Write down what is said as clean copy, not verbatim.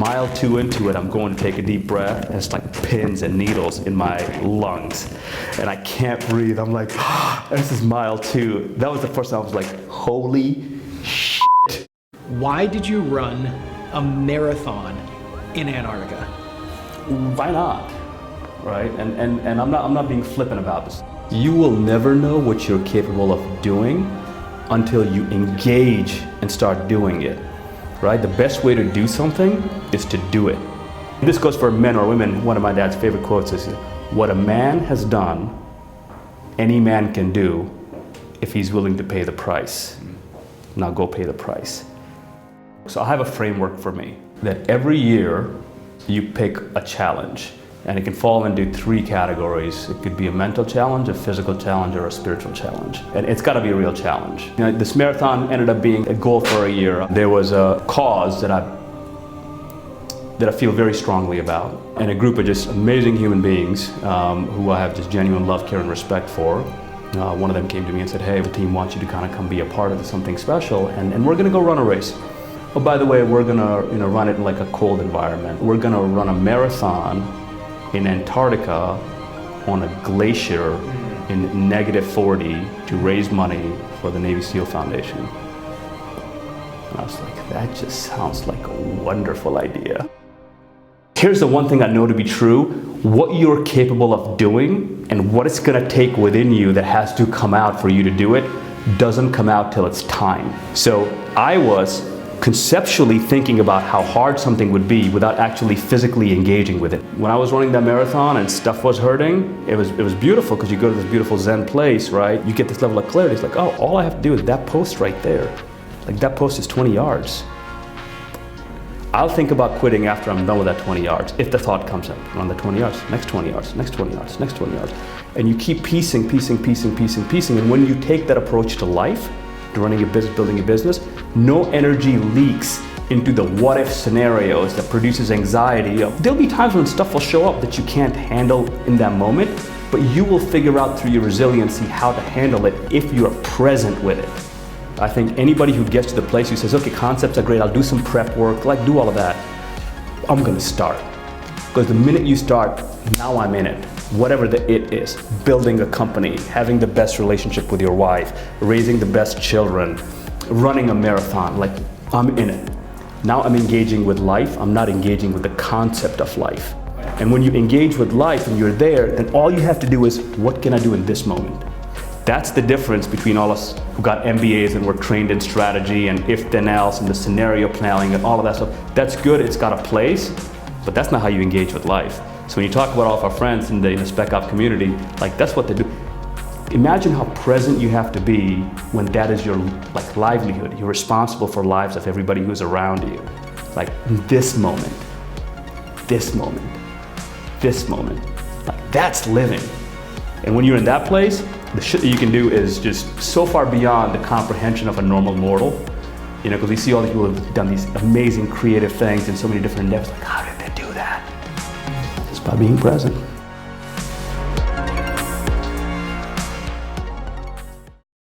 Mile 2 into it, I'm going to take a deep breath, and it's like pins and needles in my lungs, and I can't breathe. I'm like, this is mile 2. That was the first time I was like, holy shit. Why did you run a marathon in Antarctica? Why not? Right? And I'm not being flippant about this. You will never know what you're capable of doing until you engage and start doing it. Right? The best way to do something is to do it. This goes for men or women. One of my dad's favorite quotes is, what a man has done, any man can do if he's willing to pay the price. Now go pay the price. So I have a framework for me that every year you pick a challenge, and it can fall into 3 categories. It could be a mental challenge, a physical challenge, or a spiritual challenge. And it's gotta be a real challenge. You know, this marathon ended up being a goal for a year. There was a cause that I feel very strongly about, and a group of just amazing human beings who I have just genuine love, care, and respect for. One of them came to me and said, hey, the team wants you to kind of come be a part of something special, and we're gonna go run a race. Oh, by the way, we're gonna run it in like a cold environment. We're gonna run a marathon in Antarctica on a glacier in -40 to raise money for the Navy SEAL Foundation. And I was like, that just sounds like a wonderful idea. Here's the one thing I know to be true: what you're capable of doing and what it's gonna take within you that has to come out for you to do it doesn't come out till it's time. So I was conceptually thinking about how hard something would be without actually physically engaging with it. When I was running that marathon and stuff was hurting, it was beautiful, because you go to this beautiful Zen place, right? You get this level of clarity. It's like, oh, all I have to do is that post right there. Like, that post is 20 yards. I'll think about quitting after I'm done with that 20 yards, if the thought comes up. Run the 20 yards, next 20 yards, next 20 yards, next 20 yards. And you keep piecing, and when you take that approach to life, to running a business, building a business, no energy leaks into the what if scenarios that produces anxiety. There'll be times when stuff will show up that you can't handle in that moment, but you will figure out through your resiliency how to handle it if you are present with it. I think anybody who gets to the place who says, okay, concepts are great, I'll do some prep work, like do all of that, I'm gonna start. Because the minute you start, now I'm in it. Whatever the it is, building a company, having the best relationship with your wife, raising the best children, running a marathon, like, I'm in it. Now I'm engaging with life, I'm not engaging with the concept of life. And when you engage with life and you're there, then all you have to do is, what can I do in this moment? That's the difference between all us who got MBAs and were trained in strategy and if then else and the scenario planning and all of that stuff. That's good, it's got a place, but that's not how you engage with life. So when you talk about all of our friends in the Spec Op community, like, that's what they do. Imagine how present you have to be when that is your livelihood. You're responsible for lives of everybody who's around you. Like, this moment, this moment, this moment. Like, that's living. And when you're in that place, the shit that you can do is just so far beyond the comprehension of a normal mortal. You know, because we see all these people who've done these amazing creative things in so many different endeavors. Like, how did they do that? Just by being present.